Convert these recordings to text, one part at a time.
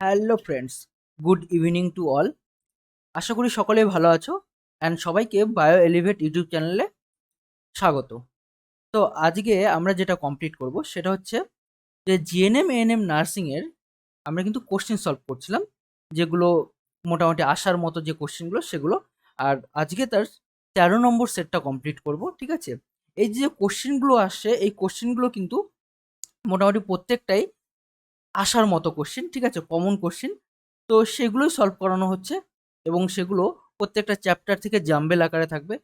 Hello friends, good evening to all. আশা করি সকলেই ভালো আছো অ্যান্ড সবাইকে বায়ো এলিভেট ইউটিউব চ্যানেলে স্বাগত। তো আজকে আমরা যেটা কমপ্লিট করব সেটা হচ্ছে যে জিএনএম এএনএম নার্সিংয়ের আমরা কিন্তু কোশ্চেন সলভ করছিলাম, যেগুলো মোটামুটি আসার মতো যে কোশ্চেনগুলো সেগুলো। আর আজকে তার 13 নম্বর সেটটা কমপ্লিট করব, ঠিক আছে? এই যে কোশ্চেনগুলো আসছে এই কোশ্চেনগুলো কিন্তু মোটামুটি প্রত্যেকটাই আসার মতো কোশ্চেন, ঠিক আছে? Common question. তো সেগুলোই সলভ করানো হচ্ছে এবং সেগুলো প্রত্যেকটা চ্যাপ্টার থেকে জাম্বেল আকারে থাকবে।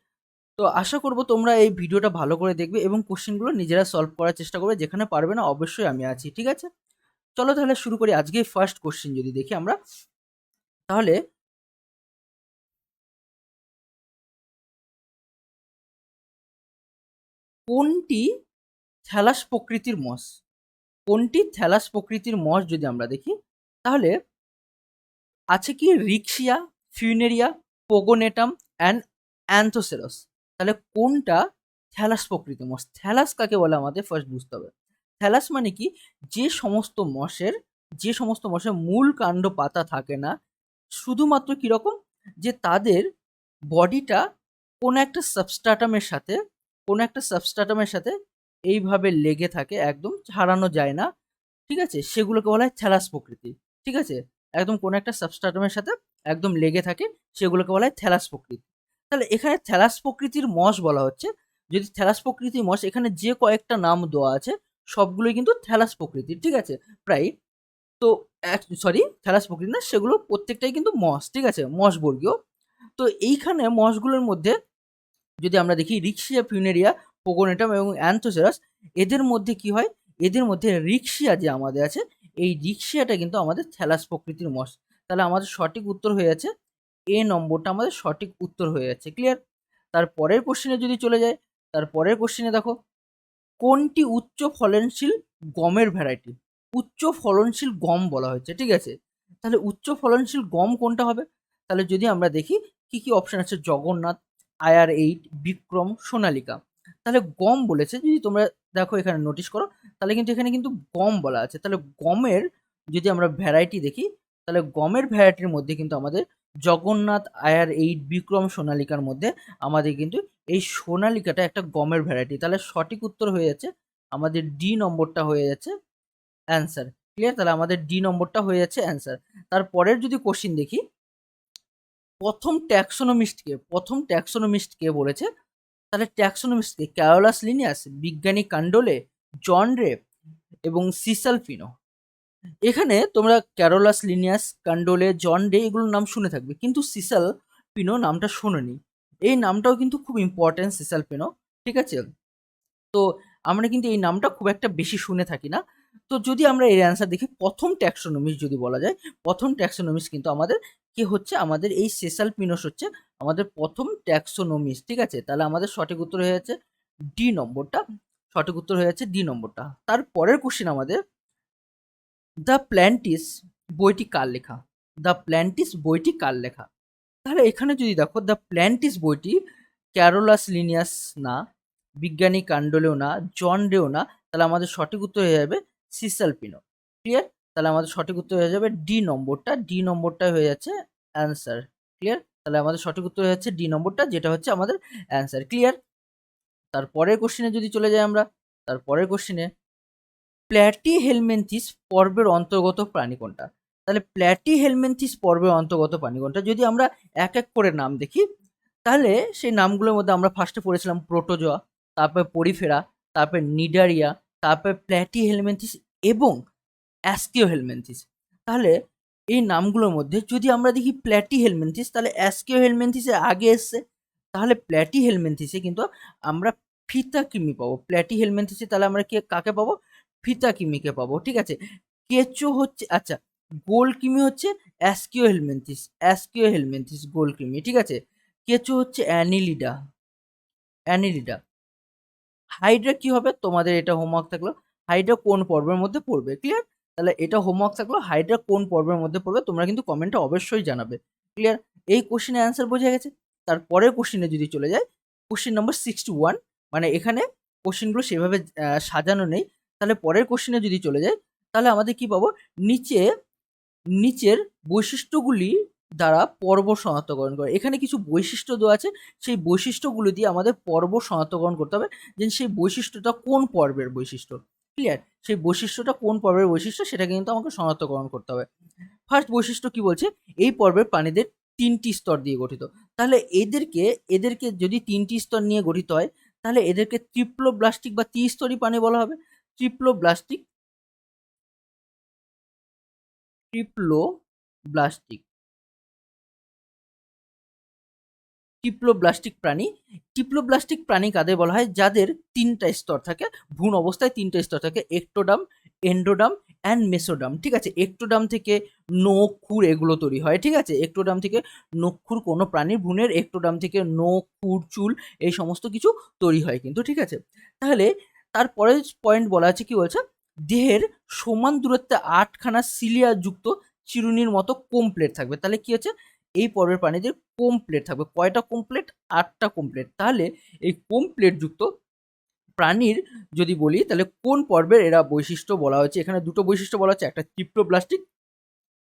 তো আশা করব তোমরা এই ভিডিওটা ভালো করে দেখবে এবং কোশ্চেনগুলো নিজেরা সলভ করার চেষ্টা করবে। যেখানে পারবে না অবশ্যই আমি আছি, ঠিক আছে? চলো তাহলে শুরু করি। আজকে ফার্স্ট কোশ্চেন যদি দেখি আমরা, তাহলে কোনটি থ্যালাস প্রকৃতির মস? কোনটি থ্যালাস প্রকৃতির মস যদি আমরা দেখি, তাহলে আছে কি রিক্সিয়া, ফিউনেরিয়া, পোগোনেটাম অ্যান্ড অ্যান্থোসেরাস। তাহলে কোনটা থ্যালাস প্রকৃতির মস? থ্যালাস কাকে বলে আমাদের ফার্স্ট বুঝতে হবে। থ্যালাস মানে কি, যে সমস্ত মশের মূল কাণ্ড পাতা থাকে না, শুধুমাত্র কিরকম, যে তাদের বডিটা কোনো একটা সাবস্ট্রাটামের সাথে এইভাবে লেগে থাকে, একদম ছাড়ানো যায় না, ঠিক আছে? সেগুলোকে বলা হয় থ্যালাস প্রকৃতি, ঠিক আছে? একদম কোনো একটা সাবস্ট্রাটামের সাথে একদম লেগে থাকে, সেগুলোকে বলা হয় থ্যালাস প্রকৃতি। তাহলে এখানে থ্যালাস প্রকৃতির মস বলা হচ্ছে। যদি থ্যালাস প্রকৃতির মস, এখানে যে কয়েকটা নাম দেওয়া আছে সবগুলোই কিন্তু থ্যালাস প্রকৃতির, ঠিক আছে? প্রায় তো সরি, থ্যালাস প্রকৃতি না, সেগুলো প্রত্যেকটাই কিন্তু মস, ঠিক আছে? মস বর্গীয়। তো এইখানে মসগুলোর মধ্যে যদি আমরা দেখি রিক্সিয়া, ফিউনেরিয়া, পোগোনেটাম এবং অ্যান্থোসেরাস, এদের মধ্যে কি হয়, এদের মধ্যে রিক্সিয়া যে আমাদের আছে, এই রিক্সিয়াটা কিন্তু আমাদের থ্যালাস প্রকৃতির মস। তাহলে আমাদের সঠিক উত্তর হয়ে যাচ্ছে এ নম্বরটা, আমাদের সঠিক উত্তর হয়ে যাচ্ছে। ক্লিয়ার? তার পরের কোশ্চেনে যদি চলে যায়, তার পরের কোশ্চেনে দেখো, কোনটি উচ্চ ফলনশীল গমের ভ্যারাইটি? উচ্চ ফলনশীল গম বলা হয়েছে, ঠিক আছে? তাহলে উচ্চ ফলনশীল গম কোনটা হবে? তাহলে যদি আমরা দেখি কি কি অপশন আছে, জগন্নাথ, IR8, বিক্রম, সোনালিকা। তাহলে গম বলেছে, যদি তোমরা দেখো এখানে নোটিস করো, তাহলে কিন্তু এখানে কিন্তু গম বলা আছে। তাহলে গমের যদি আমরা ভ্যারাইটি দেখি, তাহলে গমের ভ্যারাইটির মধ্যে কিন্তু আমাদের জগন্নাথ, IR8, বিক্রম, সোনালিকার মধ্যে আমাদের কিন্তু এই সোনালিকাটা একটা গমের ভ্যারাইটি। তাহলে সঠিক উত্তর হয়ে যাচ্ছে আমাদের ডি নম্বরটা হয়ে যাচ্ছে অ্যান্সার। ক্লিয়ার? তাহলে আমাদের ডি নম্বরটা হয়ে যাচ্ছে অ্যান্সার। তারপরের যদি কোশ্চিন দেখি, প্রথম ট্যাক্সোনমিস্ট কে বলেছে? তাহলে ট্যাক্সোনমিস্ট কে ক্যারোলাস লিনিয়াস, বিজ্ঞানী কান্ডোলে, জন রে এবং সিসাল ফিনো। এখানে তোমরা ক্যারোলাস লিনিয়াস, কান্ডোলে, জন ডে এগুলোর নাম শুনে থাকবে, কিন্তু সিসাল পিনো নামটা শোনোনি। এই নামটাও কিন্তু খুব ইম্পর্টেন্ট, সিসাল পিনো, ঠিক আছে? তো আমরা কিন্তু এই নামটা খুব একটা বেশি শুনে থাকি না। তো যদি আমরা এর অ্যান্সার দেখি, প্রথম ট্যাক্সোনমিস্ট যদি বলা যায়, প্রথম ট্যাক্সোনমিস্ট কিন্তু আমাদের কি হচ্ছে, আমাদের এই সেসাল পিনোস হচ্ছে আমাদের প্রথম ট্যাক্সোনমিস্ট, ঠিক আছে? তাহলে আমাদের সঠিক উত্তর হয়ে যাচ্ছে ডি নম্বরটা, সঠিক উত্তর হয়ে যাচ্ছে ডি নম্বরটা। তার পরের কোশ্চেন আমাদের, দ্য প্ল্যান্টিস বইটি কার লেখা? দ্য প্ল্যান্টিস বইটি কার লেখা? তাহলে এখানে যদি দেখো, দ্য প্ল্যান্টিস বইটি ক্যারোলাস লিনিয়াস না, বিজ্ঞানী কান্ডোলেও না, জন ডেও না। তাহলে আমাদের সঠিক উত্তর হয়ে যাবে সিসাল পিনো। ক্লিয়ার? তাহলে আমাদের সঠিক উত্তর হয়ে যাবে ডি নম্বরটা, ডি নম্বরটা হয়ে যাচ্ছে অ্যান্সার। ক্লিয়ার? তাহলে আমাদের সঠিক উত্তর হয়ে যাচ্ছে ডি নম্বরটা, যেটা হচ্ছে আমাদের অ্যান্সার। ক্লিয়ার? তারপরের কোশ্চেনে যদি চলে যাই আমরা, তারপরের কোশ্চেনে, প্ল্যাটিহেলমিনথিস পর্বের অন্তর্গত প্রাণী কোনটা? তাহলে প্ল্যাটিহেলমিনথিস পর্বের অন্তর্গত প্রাণী কোনটা? যদি আমরা এক এক করে নাম দেখি, তাহলে সেই নামগুলোর মধ্যে আমরা ফার্স্টে পড়েছিলাম প্রোটোজোয়া, তারপরে পরিফেরা, তারপরে নিডারিয়া, তারপরে প্ল্যাটিহেলমিনথিস এবং অ্যাস্কিওহেলমিনথিস। তাহলে এই নামগুলোর মধ্যে যদি আমরা দেখি প্ল্যাটিহেলমিনথিস, তাহলে অ্যাস্কিওহেলমিনথিসের আগে এসছে। তাহলে প্ল্যাটিহেলমিনথিসে কিন্তু আমরা ফিতা কৃমি পাবো। প্ল্যাটিহেলমিনথিসে তাহলে আমরা কাকে পাবো? ফিতা কৃমিকে পাবো, ঠিক আছে? কেঁচো হচ্ছে, আচ্ছা, গোল কৃমি হচ্ছে অ্যাস্কিওহেলমিনথিস গোল কৃমি, ঠিক আছে? কেঁচো হচ্ছে অ্যানিলিডা। হাইড্রা কি হবে? তোমাদের এটা হোমওয়ার্ক থাকলো, হাইড্রা কোন পর্বের মধ্যে পড়বে? ক্লিয়ার? তাহলে এটা হোমওয়ার্ক থাকলো, হাইড্রা কোন পর্বের মধ্যে পড়বে তোমরা কিন্তু কমেন্টে অবশ্যই জানাবে। ক্লিয়ার? এই কোশ্চেনের অ্যান্সার বোঝা গেছে। তারপরের কোশ্চেনে যদি চলে যায়, কোশ্চেন নম্বর 61, মানে এখানে কোশ্চেনগুলো সেভাবে সাজানো নেই। তাহলে পরের কোশ্চেনে যদি চলে যায়, তাহলে আমাদের কি পাবো? নিচে নিচের বৈশিষ্ট্যগুলি দ্বারা পর্ব শনাক্তকরণ করে। এখানে কিছু বৈশিষ্ট্য দেওয়া আছে, সেই বৈশিষ্ট্যগুলো দিয়ে আমাদের পর্ব শনাক্তকরণ করতে হবে যে সেই বৈশিষ্ট্যটা কোন পর্বের বৈশিষ্ট্য। ক্লিয়ার? সেই বৈশিষ্ট্যটা কোন পর্বের বৈশিষ্ট্য সেটাকে কিন্তু আমাকে শনাক্তকরণ করতে হবে। ফার্স্ট বৈশিষ্ট্য কি বলছে? এই পর্বের প্রাণীদের ৩ টি স্তর দিয়ে গঠিত। তাহলে এদেরকে যদি ৩ টি স্তর নিয়ে গঠিত হয়, তাহলে এদেরকে ট্রিপ্লোব্লাস্টিক বা ত্রিস্তরী প্রাণী বলা হবে। ট্রিপ্লোব্লাস্টিক ট্রিপ্লোব্লাস্টিক টিপ্লোব্লাস্টিক প্রাণী। টিপ্লোব্লাস্টিক প্রাণী কাদের বলা হয়? যাদের ৩টা স্তর থাকে, ভ্রূণ অবস্থায় ৩টা স্তর থাকে, একটোডাম, এন্ডোডাম অ্যান্ড মেসোডাম। ঠিক আছে? একটোডাম থেকে নখ, খুর এগুলো তৈরি হয়। ঠিক আছে? একটোডাম থেকে নখ, খুর কোনো প্রাণীর ভ্রূণের একটোডাম থেকে নখ, খুর, চুল এই সমস্ত কিছু তৈরি হয় কিন্তু। ঠিক আছে? তাহলে তারপরের পয়েন্ট বলা আছে, কি বলছে? দেহের সমান দূরত্বে ৮ খানা সিলিয়া যুক্ত চিরুনির মতো কমপ্লেট থাকবে। তাহলে কি হচ্ছে? এই পর্বের প্রাণীদের কমপ্লেট থাকবে। কয়টা কমপ্লেট? ৮টা কমপ্লেট। তাহলে এই কমপ্লেট যুক্ত প্রাণীর যদি বলি, তাহলে কোন পর্বের এরা বৈশিষ্ট্য বলা হয়েছে? এখানে দুটো বৈশিষ্ট্য বলা হচ্ছে, একটা ট্রিপ্লোব্লাস্টিক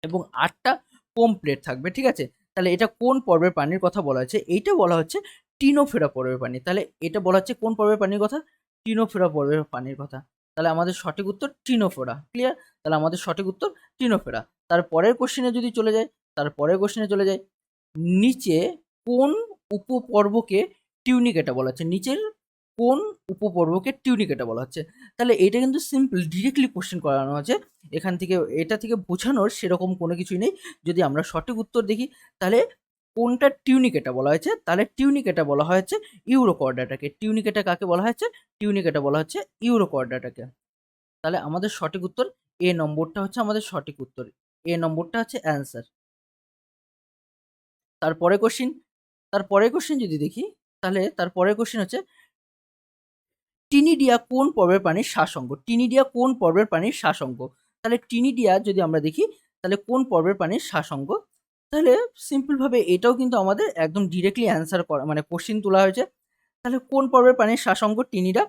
এবং ৮টা কমপ্লেট থাকবে। ঠিক আছে? তাহলে এটা কোন পর্বের প্রাণীর কথা বলা হয়েছে? এইটা বলা হচ্ছে টিনোফেরা পর্বের প্রাণী। তাহলে এটা বলা হচ্ছে কোন পর্বের প্রাণীর কথা? টিনোফেরা পর্বের প্রাণীর কথা। তাহলে আমাদের সঠিক উত্তর টিনোফেরা। ক্লিয়ার? তাহলে আমাদের সঠিক উত্তর টিনোফেরা। তার পরের কোশ্চেনে যদি চলে যাই, নিচে কোন উপপর্বকে টিউনিকেটা বলা হচ্ছে? নিচের কোন উপপর্বকে টিউনিকেটা বলা হচ্ছে? তাহলে এটা কিন্তু সিম্পল, ডিরেক্টলি কোশ্চেন করানো আছে। এখান থেকে এটা থেকে বোঝানোর সেরকম কোনো কিছুই নেই। যদি আমরা সঠিক উত্তর দেখি, তাহলে কোনটা টিউনিকেটা বলা হয়েছে? তাহলে টিউনিকেটা বলা হয়েছে ইউরোকর্ডাটাকে। টিউনিকেটা কাকে বলা হয়েছে? টিউনিকেটা বলা হচ্ছে ইউরোকর্ডাটাকে। তাহলে আমাদের সঠিক উত্তর এ নম্বরটা হচ্ছে আমাদের সঠিক উত্তর। এ নম্বরটা হচ্ছে অ্যান্সার। তারপরে কোশ্চেন যদি দেখি, তাহলে তারপরের কোশ্চেন হচ্ছে টিনিডিয়া কোন পর্বের প্রাণীর শ্বাসঙ্গ? টিনিডিয়া কোন পর্বের প্রাণীর শ্বাসঙ্গ? তাহলে টিনিডিয়া যদি আমরা দেখি, তাহলে কোন পর্বের প্রাণীর শ্বাসঙ্গ? তাহলে সিম্পল ভাবে এটাও কিন্তু আমাদের একদম ডিরেক্টলি অ্যান্সার করা, মানে কোশ্চেন তোলা হয়েছে। তাহলে কোন পর্বের প্রাণীর শ্বাসঙ্গ? টিনিডা।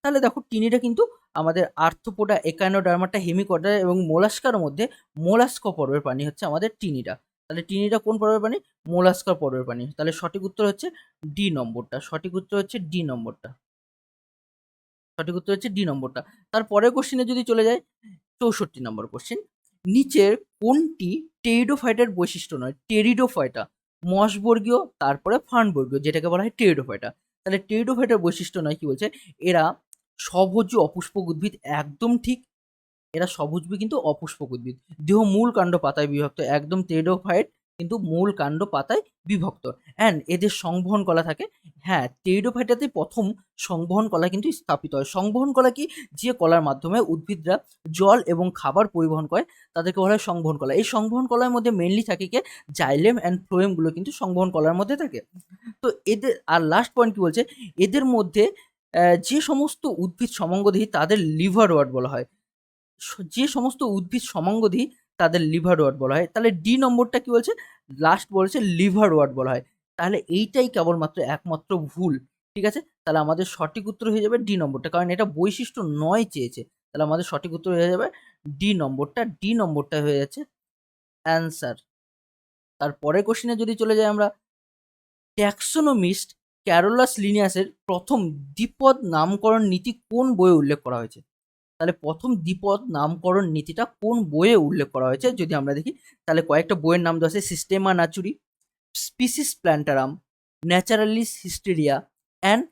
তাহলে দেখো টিনিডা কিন্তু আমাদের আর্থ্রোপোডা, একানোডার্মাটা, হেমিকর্ডা এবং মোলাস্কার মধ্যে মোলাস্কা পর্বের প্রাণী হচ্ছে আমাদের টিনিডা। তাহলে টিনিডা কোন পর্বের প্রাণী? মোলাস্কা পর্বের প্রাণী। তাহলে সঠিক উত্তর হচ্ছে ডি নম্বরটা। সঠিক উত্তর হচ্ছে ডি নম্বরটা। সঠিক উত্তর হচ্ছে ডি নম্বরটা। তারপরের কোশ্চেনে যদি চলে যায়, ৬৪ নম্বর কোশ্চেন। নিচের কোনটি টেরিডোফাইটার বৈশিষ্ট্য নয়? টেরিডোফাইটা মশবর্গীয়, তারপরে ফার্নবর্গীয়, যেটাকে বলা হয় টেরিডোফাইটা। তাহলে টেরিডোফাইটার বৈশিষ্ট্য নয়, কি বলছে? এরা স্বভোজ্য অপুষ্পক উদ্ভিদ। একদম ঠিক, এরা সবুজবি কিন্তু অপুষ্পক উদ্ভিদ। দেহ মূল কাণ্ড পাতায় বিভক্ত। একদম টেরিডোফাইট কিন্তু মূল কাণ্ড পাতায় বিভক্ত। অ্যান্ড এদের সংবহন কলা থাকে। হ্যাঁ, টেরিডোফাইটাতে প্রথম সংবহন কলা কিন্তু স্থাপিত হয়। সংবহন কলা কি? যে কলার মাধ্যমে উদ্ভিদরা জল এবং খাবার পরিবহন করে তাদেরকে বলা হয় সংবহন কলা। এই সংবহন কলার মধ্যে মেনলি থাকে কি? জাইলেম অ্যান্ড ফ্লোয়েমগুলো কিন্তু সংবহন কলার মধ্যে থাকে। তো এদের আর লাস্ট পয়েন্ট কি বলছে? এদের মধ্যে যে সমস্ত উদ্ভিদ সমাঙ্গদেহী তাদের লিভার ওয়ার্ড বলা হয়। যে সমস্ত উদ্ভিদ সমাঙ্গদেহী তাদের লিভার ওয়ার্ড বলা হয়। তাহলে ডি নম্বরটা কি বলছে? লাস্ট বলেছে লিভার ওয়ার্ড বলা হয়। তাহলে এইটাই কেবলমাত্র একমাত্র ভুল। ঠিক আছে? তাহলে আমাদের সঠিক উত্তর হয়ে যাবে ডি নম্বরটা, কারণ এটা বৈশিষ্ট্য নয় চেয়েছে। তাহলে আমাদের সঠিক উত্তর হয়ে যাবে ডি নম্বরটা। ডি নম্বরটা হয়ে যাচ্ছে অ্যান্সার। তারপরের কোশ্চেনে যদি চলে যাই আমরা, ট্যাক্সোনমিস্ট ক্যারোলাস লিনিয়াসের প্রথম দ্বিপদ নামকরণ নীতি কোন বইয়ে উল্লেখ করা হয়েছে? তাহলে প্রথম দ্বিপদ নামকরণ নীতিটা কোন বইয়ে উল্লেখ করা হয়েছে যদি আমরা দেখি, তাহলে কয়েকটা বইয়ের নাম দেওয়া আছে। Systema Naturae, Species Plantarum, Naturalis Historia and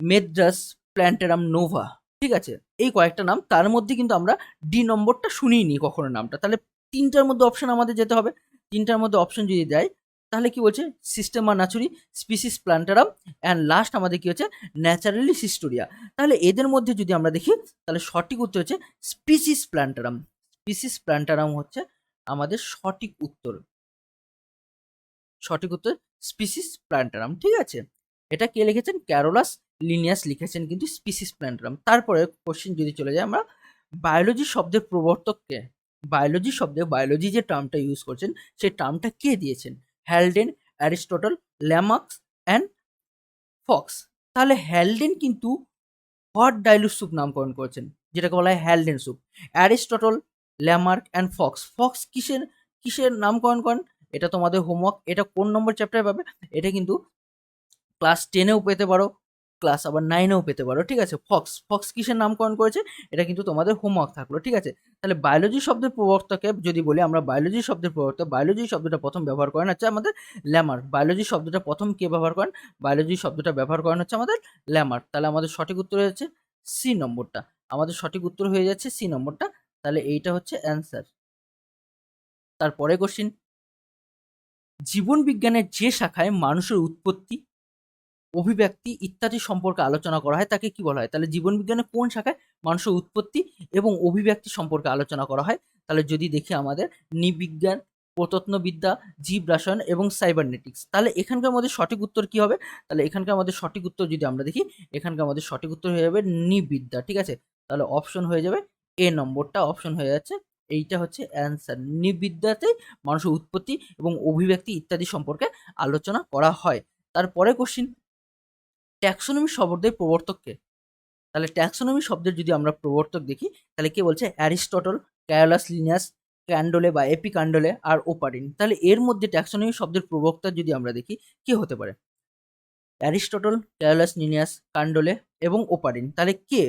মেদ্রাস প্ল্যান্টারাম নোভা। ঠিক আছে? এই কয়েকটা নাম, তার মধ্যে কিন্তু আমরা ডি নম্বরটা শুনিনি কখনো নামটা। তাহলে তিনটার মধ্যে অপশন আমাদের যেতে হবে। তিনটার মধ্যে অপশন যদি দেয়, তাহলে কি বলছে? সিস্টেমা ন্যাচুরি, স্পিসিস প্ল্যান্টারাম অ্যান্ড লাস্ট আমাদের কি হচ্ছে? Naturalis hysteria. তাহলে এদের মধ্যে যদি আমরা দেখি, তাহলে সঠিক উত্তর হচ্ছে স্পিসিস প্ল্যান্টারাম। স্পিসিস প্ল্যান্টারাম হচ্ছে আমাদের সঠিক উত্তর। সঠিক উত্তর স্পিসিস প্ল্যান্টারাম। ঠিক আছে? এটা কে লিখেছেন? ক্যারোলাস লিনিয়াস লিখেছেন কিন্তু স্পিসিস প্ল্যান্টারাম। তারপরে কোশ্চেন যদি চলে যায় আমরা, বায়োলজি শব্দের প্রবর্তক কে? বায়োলজি শব্দে, বায়োলজি যে টার্মটা ইউজ করছেন সেই টার্মটা কে দিয়েছেন? Haldane, Aristotle, Lamarcks and Fox. তাহলে হ্যালডেন কিন্তু হট ডাইলুট স্যুপ নামকরণ করেছেন, যেটাকে বলা হয় Haldane soup. Aristotle, Lamarck and Fox. Fox কিসের কিসের নামকরণ করেন? এটা তোমাদের হোমওয়ার্ক। এটা কোন নম্বর চ্যাপ্টারে পাবে? এটা কিন্তু ক্লাস 10-এও পেতে পারো, ক্লাস আবার 9-এও পেতে পারো, ঠিক আছে? ফক্স কিসের নামকরণ করেছে? এটা কিন্তু তোমাদের হোমওয়ার্ক থাকলো, ঠিক আছে? তাহলে বায়োলজি শব্দের প্রবর্তকে যদি বলি আমরা, বায়োলজি শব্দের প্রবর্তক, বায়োলজি শব্দটা প্রথম ব্যবহার করেন হচ্ছে আমাদের ল্যামার। বায়োলজি শব্দটা প্রথম কে ব্যবহার করেন? বায়োলজি শব্দটা ব্যবহার করেন হচ্ছে আমাদের ল্যামার। তাহলে আমাদের সঠিক উত্তর হয়ে যাচ্ছে সি নম্বরটা। আমাদের সঠিক উত্তর হয়ে যাচ্ছে সি নম্বরটা। তাহলে এইটা হচ্ছে অ্যান্সার। তারপরে কোশ্চিন, জীবন বিজ্ঞানের যে শাখায় মানুষের উৎপত্তি, অভিব্যক্তি ইত্যাদি সম্পর্কে আলোচনা করা হয় তাকে কি বলা হয়? তাহলে জীবন বিজ্ঞানের কোন শাখায় মানুষের উৎপত্তি এবং অভিব্যক্তি সম্পর্কে আলোচনা করা হয়? তাহলে যদি দেখি আমাদের নৃবিজ্ঞান, প্রত্নবিদ্যা, জীব রসায়ন এবং সাইবারনেটিক্স। তাহলে এখানকার মধ্যে সঠিক উত্তর কি হবে? তাহলে এখানকার আমাদের সঠিক উত্তর যদি আমরা দেখি, এখানকার আমাদের সঠিক উত্তর হয়ে যাবে নৃবিদ্যা, ঠিক আছে? তাহলে অপশন হয়ে যাবে এ নম্বরটা, অপশন হয়ে যাচ্ছে। এইটা হচ্ছে অ্যান্সার। নৃবিদ্যাতে মানুষের উৎপত্তি এবং অভিব্যক্তি ইত্যাদি সম্পর্কে আলোচনা করা হয়। তারপরে কোশ্চিন, ট্যাক্সোনমি শব্দের প্রবর্তক কে? তাহলে ট্যাক্সোনমি শব্দের যদি আমরা প্রবর্তক দেখি, তাহলে কে বলছে? অ্যারিস্টটল, ক্যারোলাস লিনিয়াস, ক্যান্ডোলে বা এপিকান্ডোলে আর ওপারিন। তাহলে এর মধ্যে ট্যাক্সোনমি শব্দের প্রবক্তা যদি আমরা দেখি, কে হতে পারে? অ্যারিস্টটল, ক্যারোলাস লিনিয়াস, কান্ডোলে এবং ওপারিন। তাহলে কে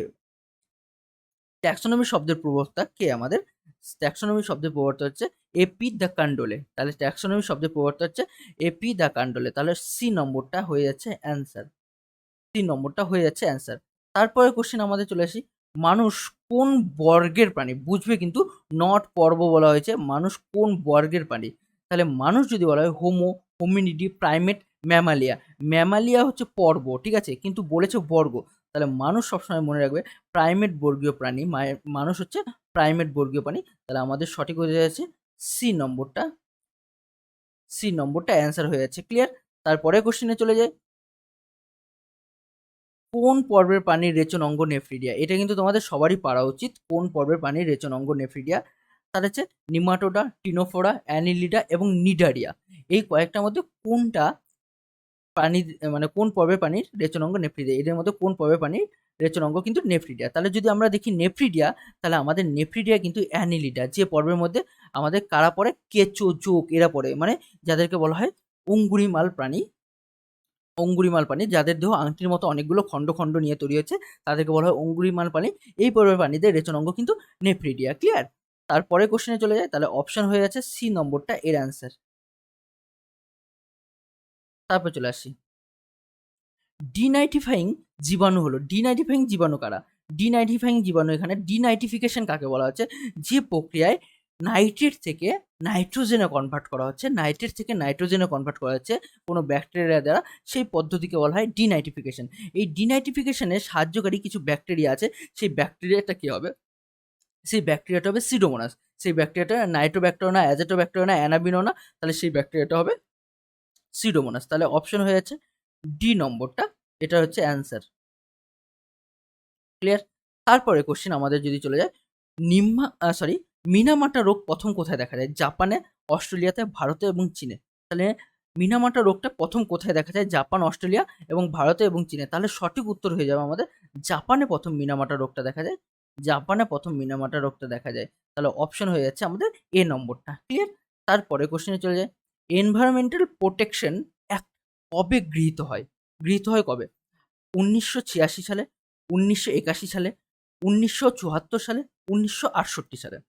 ট্যাক্সোনমি শব্দের প্রবক্তা? কে আমাদের ট্যাক্সোনমি শব্দের প্রবর্তক হচ্ছে এপি দ্য কান্ডোলে। তাহলে ট্যাক্সোনমি শব্দের প্রবর্তক হচ্ছে এপি দ্য কান্ডোলে। তাহলে সি নম্বরটা হয়ে যাচ্ছে অ্যান্সার। ৩ নম্বরটা হয়ে যাচ্ছে অ্যান্সার। তারপরে কোশ্চেন আমাদের চলে আসি, মানুষ কোন বর্গের প্রাণী? বুঝবে কিন্তু, নট পর্ব বলা হয়েছে, মানুষ কোন বর্গের প্রাণী? তাহলে মানুষ যদি বলা হয় হোমো, হোমিনিডি, প্রাইমেট, ম্যামালিয়া। ম্যামালিয়া হচ্ছে পর্ব, ঠিক আছে, কিন্তু বলেছে বর্গ। তাহলে মানুষ সবসময় মনে রাখবে প্রাইমেট বর্গীয় প্রাণী, মানুষ হচ্ছে প্রাইমেট বর্গীয় প্রাণী। তাহলে আমাদের সঠিক হয়ে যাচ্ছে সি নম্বরটা, সি নম্বরটা অ্যান্সার হয়ে যাচ্ছে। ক্লিয়ার? তারপরে কোশ্চেনে চলে যায়, কোন পর্বের প্রাণীর রেচন অঙ্গ নেফ্রিডিয়া? এটা কিন্তু তোমাদের সবারই পারা উচিত। কোন পর্বের প্রাণীর রেচন অঙ্গ নেফ্রিডিয়া? তার হচ্ছে নিমাটোডা, টিনোফোরা, অ্যানিলিডা এবং নিডারিয়া। এই কয়েকটার মধ্যে কোনটা প্রাণীর, মানে কোন পর্বের প্রাণীর রেচন অঙ্গ নেফ্রিডিয়া? এদের মধ্যে কোন পর্বের প্রাণীর রেচন অঙ্গ কিন্তু নেফ্রিডিয়া? তাহলে যদি আমরা দেখি নেফ্রিডিয়া, তাহলে আমাদের নেফ্রিডিয়া কিন্তু অ্যানিলিডা। যে পর্বের মধ্যে আমাদের কারা পড়ে? কেঁচো, জোঁক এরা পড়ে, মানে যাদেরকে বলা হয় অঙ্গুরিমাল প্রাণী। অঙ্গুরিমাল প্রাণী, যাদের দেহ আংটির মতো অনেকগুলো খণ্ড খণ্ড নিয়ে তৈরি হচ্ছে, তাদেরকে বলা হয় অঙ্গুরিমাল প্রাণী। এই পর্বের প্রাণীদের রেচন অঙ্গ কিন্তু নেফ্রিডিয়া। ক্লিয়ার? তারপরে কোশ্চেনে চলে যায়, তাহলে অপশন হয়ে যাচ্ছে সি নম্বরটা এর অ্যান্সার। তারপর চলে আসি, ডিনাইটিফাইং জীবাণু হলো, ডিনাইটিফাইং জীবাণু কারা? ডিনাইটিফাইং জীবাণু, এখানে ডিনাইটিফিকেশন কাকে বলা হচ্ছে? যে প্রক্রিয়ায় নাইট্রেট থেকে নাইট্রোজেনে কনভার্ট করা হচ্ছে, নাইট্রেট থেকে নাইট্রোজেনে কনভার্ট করা হচ্ছে কোনো ব্যাকটেরিয়া দ্বারা, সেই পদ্ধতিকে বলা হয় ডিনাইটিফিকেশন। এই ডিনাইটিফিকেশনে সাহায্যকারী কিছু ব্যাকটেরিয়া আছে, সেই ব্যাকটেরিয়াটা কি হবে? সেই ব্যাকটেরিয়াটা হবে সিডোমোনাস। সেই ব্যাকটেরিয়াটা নাইট্রোব্যাক্টেরিয়া না, অ্যাজেটোব্যাক্টেরিয়া না, অ্যানাবিনো না, তাহলে সেই ব্যাকটেরিয়াটা হবে সিডোমোনাস। তাহলে অপশন হয়ে যাচ্ছে ডি নম্বরটা, এটা হচ্ছে অ্যান্সার। ক্লিয়ার? তারপরে কোশ্চেন আমাদের যদি চলে যায়, মিনামাটা রোগ প্রথম কোথায় দেখা যায়? জাপানে, অস্ট্রেলিয়াতে, ভারতে এবং চীনে। তাহলে মিনামাটা রোগটা প্রথম কোথায় দেখা যায়? জাপান, অস্ট্রেলিয়া এবং ভারতে এবং চীনে। তাহলে সঠিক উত্তর হয়ে যাবে আমাদের জাপানে প্রথম মিনামাটা রোগটা দেখা যায়। জাপানে প্রথম মিনামাটা রোগটা দেখা যায়। তাহলে অপশন হয়ে যাচ্ছে আমাদের এ নম্বরটা। ক্লিয়ার? তারপরে কোশ্চেনে চলে যায়, এনভায়রনমেন্টাল প্রোটেকশন অ্যাক্ট কবে গৃহীত হয়? গৃহীত হয় কবে? ১৯৮৬ সালে, ১৯৮১ সালে, ১৯৭৪ সালে, ১৯৬৮ সালে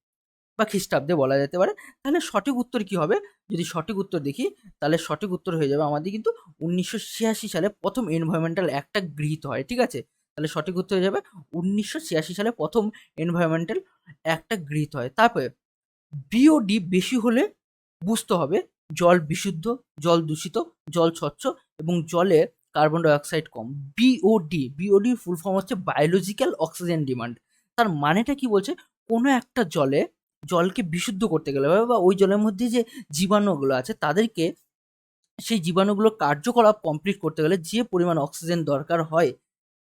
বা খ্রিস্টাব্দে বলা যেতে পারে। তাহলে সঠিক উত্তর কি হবে? যদি সঠিক উত্তর দেখি, তাহলে সঠিক উত্তর হয়ে যাবে আমাদের কিন্তু ১৯৮৬ সালে প্রথম এনভায়রনমেন্টাল অ্যাক্টটা গৃহীত হয়, ঠিক আছে? তাহলে সঠিক উত্তর হয়ে যাবে ১৯৮৬ সালে প্রথম এনভায়রনমেন্টাল অ্যাক্টটা গৃহীত হয়। তারপরে বিওডি বেশি হলে বুঝতে হবে জল বিশুদ্ধ, জল দূষিত, জল স্বচ্ছ এবং জলে কার্বন ডাই অক্সাইড কম। বিওডির ফুল ফর্ম হচ্ছে বায়োলজিক্যাল অক্সিজেন ডিমান্ড। তার মানেটা কি বলছে? কোনো একটা জলকে বিশুদ্ধ করতে গেলে বা ওই জলের মধ্যে যে জীবাণুগুলো আছে তাদেরকে, সেই জীবাণুগুলোর কার্যকলাপ কমপ্লিট করতে গেলে যে পরিমাণ অক্সিজেন দরকার হয়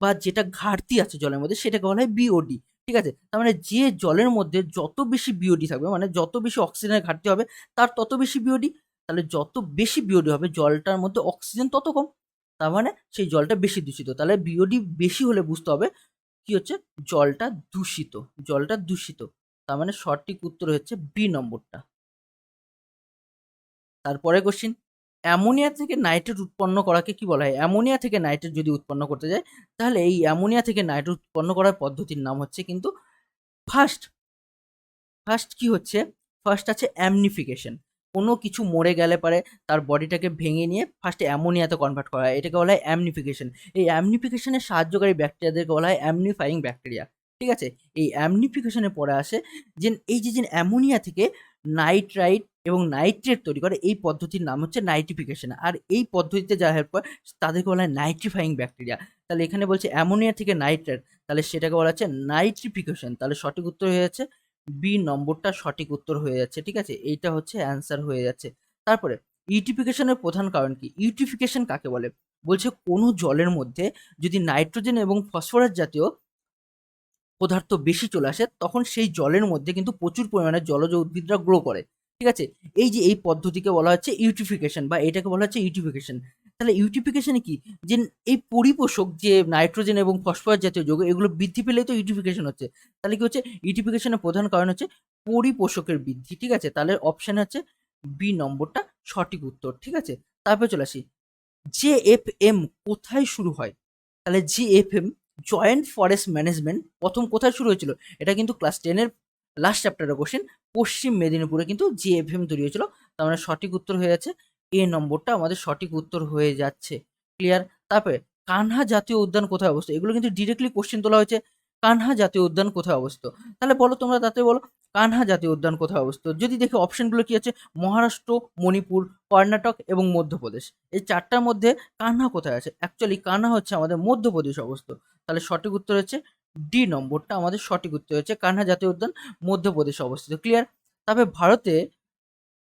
বা যেটা ঘাটতি আছে জলের মধ্যে, সেটাকে বলা হয় বিওডি। ঠিক আছে? তার মানে যে জলের মধ্যে যত বেশি বিওডি থাকবে, মানে যত বেশি অক্সিজেনের ঘাটতি হবে তার তত বেশি বিওডি। তাহলে যত বেশি বিওডি হবে জলটার মধ্যে অক্সিজেন তত কম, তার মানে সেই জলটা বেশি দূষিত। তাহলে বিওডি বেশি হলে বুঝতে হবে কি হচ্ছে? জলটা দূষিত, জলটা দূষিত। তার মানে সঠিক উত্তর হচ্ছে বি নম্বরটা। তারপরে কোশ্চিন, অ্যামোনিয়া থেকে নাইট্রেট উৎপন্ন করাকে কি বলা হয়? অ্যামোনিয়া থেকে নাইট্রেট যদি উৎপন্ন করতে যায়, তাহলে এই অ্যামোনিয়া থেকে নাইট্রেট উৎপন্ন করার পদ্ধতির নাম হচ্ছে কিন্তু ফার্স্ট ফার্স্ট কি হচ্ছে? ফার্স্ট আছে অ্যামনিফিকেশন। কোনো কিছু মরে গেলে পারে তার বডিটাকে ভেঙে নিয়ে ফার্স্টে অ্যামোনিয়াতে কনভার্ট করা হয়। এটাকে বলা হয় অ্যামনিফিকেশন। এই অ্যামনিফিকেশনের সাহায্যকারী ব্যাকটেরিয়াদেরকে বলা হয় অ্যামনিফাইং ব্যাকটেরিয়া। ঠিক আছে? এই অ্যামনিফিকেশনের পরে আসে যে এই যে অ্যামোনিয়া থেকে নাইট্রাইট এবং নাইট্রেট তৈরি করে, এই পদ্ধতির নাম হচ্ছে নাইট্রিফিকেশন। আর এই পদ্ধতিতে যারা হেল্প করে তাদেরকে বলা হয় নাইট্রিফাইং ব্যাকটেরিয়া। তাহলে এখানে বলছে অ্যামোনিয়া থেকে নাইট্রেট, তাহলে সেটাকে বলা হচ্ছে নাইট্রিফিকেশন। তাহলে সঠিক উত্তর হয়ে যাচ্ছে বি নম্বরটা সঠিক উত্তর হয়ে যাচ্ছে। ঠিক আছে? এইটা হচ্ছে অ্যান্সার হয়ে যাচ্ছে। তারপরে ইউটিফিকেশনের প্রধান কারণ কি? ইউটিফিকেশন কাকে বলে? বলছে কোনো জলের মধ্যে যদি নাইট্রোজেন এবং ফসফরাস জাতীয় পদার্থ বেশি চলে আসে, তখন সেই জলের মধ্যে কিন্তু প্রচুর পরিমাণে জলজ উদ্ভিদরা গ্রো করে। ঠিক আছে? এই যে এই পদ্ধতিকে বলা হচ্ছে ইউটিফিকেশন, বা এটাকে বলা হচ্ছে ইউটিফিকেশন। তাহলে ইউটিফিকেশনে কি? যে এই পরিপোষক যে নাইট্রোজেন এবং ফসফরাস জাতীয় যৌগ, এগুলো বৃদ্ধি পেলেই তো ইউটিফিকেশন হচ্ছে। তাহলে কি হচ্ছে? ইউটিফিকেশনের প্রধান কারণ হচ্ছে পরিপোষকের বৃদ্ধি। ঠিক আছে? তাহলে অপশন হচ্ছে বি নম্বরটা সঠিক উত্তর। ঠিক আছে? তারপরে চলে আসি, জেএফএম কোথায় শুরু হয়? তাহলে জেএফএম, জয়েন্ট ফরেস্ট ম্যানেজমেন্ট, প্রথম কোথায় শুরু হয়েছিল? এটা কিন্তু ক্লাস 10 এর লাস্ট চ্যাপ্টারের কোশ্চেন। পশ্চিম মেদিনীপুরে কিন্তু জেএফএম তৈরি হয়েছিল। তার মানে সঠিক উত্তর হয়ে যাচ্ছে এ নম্বরটা আমাদের সঠিক উত্তর হয়ে যাচ্ছে। ক্লিয়ার? তারপরে কানহা জাতীয় উদ্যান কোথায় অবস্থিত? এগুলো কিন্তু ডিরেক্টলি কোশ্চেন তোলা হয়েছে। কানহা জাতীয় উদ্যান কোথায় অবস্থিত? তাহলে বলো তোমরা, তাতে বলো কানহা জাতীয় উদ্যান কোথায় অবস্থিত? যদি দেখি অপশনগুলো কি আছে, মহারাষ্ট্র, মণিপুর, কর্ণাটক এবং মধ্যপ্রদেশ। এই ৪ টার মধ্যে কানহা কোথায় আছে? অ্যাকচুয়ালি কানহা হচ্ছে আমাদের মধ্যপ্রদেশে অবস্থিত। তাহলে সঠিক উত্তর হচ্ছে ডি নম্বরটা আমাদের সঠিক উত্তর হচ্ছে কানহা জাতীয় উদ্যান মধ্যপ্রদেশে অবস্থিত। ক্লিয়ার? তবে ভারতে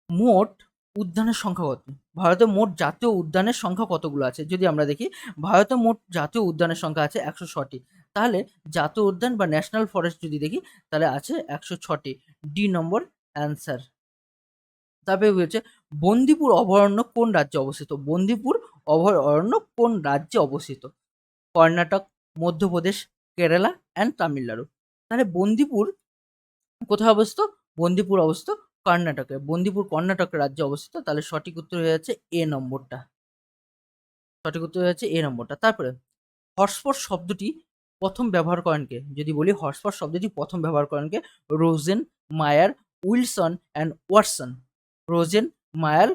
মোট উদ্যানের সংখ্যা কত? ভারতে মোট জাতীয় উদ্যানের সংখ্যা কতগুলো আছে? যদি আমরা দেখি, ভারতে মোট জাতীয় উদ্যানের সংখ্যা আছে ১০৬টি। তাহলে জাতীয় উদ্যান বা ন্যাশনাল ফরেস্ট যদি দেখি, তাহলে আছে ১০৬টি। ডি নম্বর অ্যান্সার। তারপরে হচ্ছে বন্দিপুর অভয়ারণ্য কোন রাজ্যে অবস্থিত? বন্দিপুর অভয়ারণ্য কোন রাজ্যে অবস্থিত? কর্ণাটক, মধ্যপ্রদেশ, কেরালা অ্যান্ড তামিলনাড়ু। তাহলে বন্দিপুর কোথায় অবস্থিত? বন্দিপুর অবস্থিত কর্ণাটকে। বন্দিপুর কর্ণাটক রাজ্যে অবস্থিত। তাহলে সঠিক উত্তর হয়ে যাচ্ছে এ নম্বরটা। সঠিক উত্তর হয়ে যাচ্ছে এ নম্বরটা। তারপরে হটস্পট শব্দটি প্রথম ব্যবহার করেন কে? যদি বলি হটস্পট শব্দটি প্রথম ব্যবহার করেন কে? রোজেন, মায়ার, উইলসন অ্যান্ড ওয়াটসন। রোজেন, মায়ার,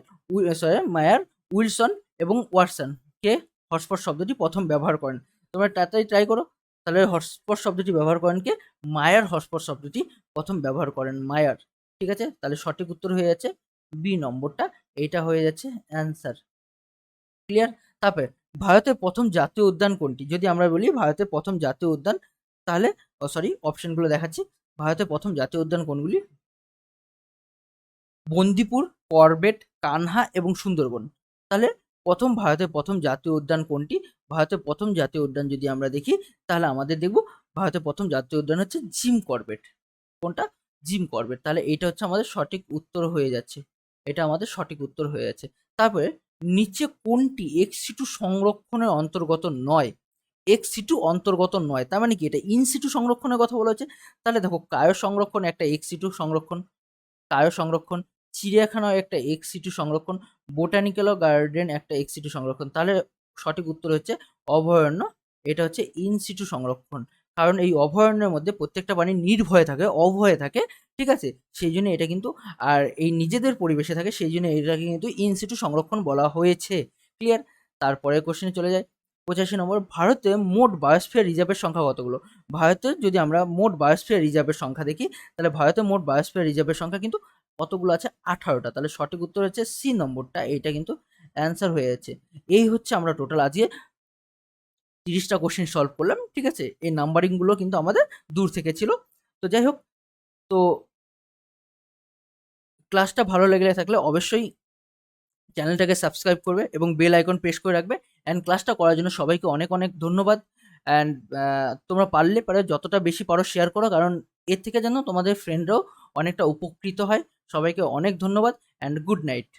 উইলসন এবং ওয়াটসন কে হটস্পট শব্দটি প্রথম ব্যবহার করেন? তোমরা তাড়াতাড়ি ট্রাই করো। তাহলে হটস্পট শব্দটি ব্যবহার করেন কে? মায়ার হটস্পট শব্দটি প্রথম ব্যবহার করেন মায়ার। ঠিক আছে? তাহলে সঠিক উত্তর হয়ে যাচ্ছে বি নম্বরটা। এইটা হয়ে যাচ্ছে অ্যান্সার। ক্লিয়ার? তারপরে ভারতের প্রথম জাতীয় উদ্যান কোনটি? যদি আমরা বলি ভারতের প্রথম জাতীয় উদ্যান, তাহলে অপশনগুলো দেখাচ্ছি। ভারতের প্রথম জাতীয় উদ্যান কোনগুলি? বন্দিপুর, করবেট, কানহা এবং সুন্দরবন। তাহলে ভারতের প্রথম জাতীয় উদ্যান কোনটি? ভারতের প্রথম জাতীয় উদ্যান যদি আমরা দেখি, তাহলে আমাদের দেখব ভারতের প্রথম জাতীয় উদ্যান হচ্ছে জিম করবেট। কোনটা? Jim Corbett. তাহলে এটা হচ্ছে আমাদের সঠিক উত্তর হয়ে যাচ্ছে। এটা আমাদের সঠিক উত্তর হয়ে যাচ্ছে। তারপরে নিচে কোনটি এক্স-সিটু সংরক্ষণের অন্তর্গত নয়? এক্স-সিটু অন্তর্গত নয়। তার মানে কি? এটা ইন-সিটু সংরক্ষণের কথা বলা হচ্ছে। তাহলে দেখো, ক্রায়ো সংরক্ষণ একটা এক্স-সিটু সংরক্ষণ। ক্রায়ো সংরক্ষণ, চিড়িয়াখানাও একটা এক্স-সিটু সংরক্ষণ, বোটানিক্যাল গার্ডেন একটা এক্স-সিটু সংরক্ষণ। তাহলে সঠিক উত্তর হচ্ছে অভয়ারণ্য। এটা হচ্ছে ইন-সিটু সংরক্ষণ। কারণ এই অভয়ারণ্যের মধ্যে প্রত্যেকটা প্রাণী নির্ভয়ে থাকে, অভয়ে থাকে। ঠিক আছে? সেই জন্য এটা কিন্তু, আর এই নিজেদের পরিবেশে থাকে, সেই জন্য এটাকে কিন্তু ইন-সিটু সংরক্ষণ বলা হয়েছে। ক্লিয়ার? তারপরের কোশ্চেনে চলে যাই। 85 নম্বর, ভারতে মোট বায়োস্ফিয়ার রিজার্ভের সংখ্যা কতগুলো? ভারতে যদি আমরা মোট বায়োস্ফিয়ার রিজার্ভের সংখ্যা দেখি, তাহলে ভারতে মোট বায়োস্ফিয়ার রিজার্ভের সংখ্যা কিন্তু কতগুলো আছে? 18টা। তাহলে সঠিক উত্তর হচ্ছে সি নম্বরটা। এইটা কিন্তু অ্যান্সার হয়ে যাচ্ছে। এই হচ্ছে আমরা টোটাল আজকে 30টা কোশ্চেন সলভ করলাম। ঠিক আছে? এই নাম্বারিংগুলো কিন্তু আমাদের দূর থেকে ছিল। তো যাই হোক, তো ক্লাসটা ভালো লেগে থাকলে অবশ্যই চ্যানেলটাকে সাবস্ক্রাইব করবে এবং বেল আইকন প্রেস করে রাখবে। অ্যান্ড ক্লাসটা করার জন্য সবাইকে অনেক অনেক ধন্যবাদ। অ্যান্ড তোমরা পারলে যতটা বেশি পারো শেয়ার করো, কারণ এর থেকে যেন তোমাদের ফ্রেন্ডরাও অনেকটা উপকৃত হয়। সবাইকে অনেক ধন্যবাদ অ্যান্ড গুড নাইট।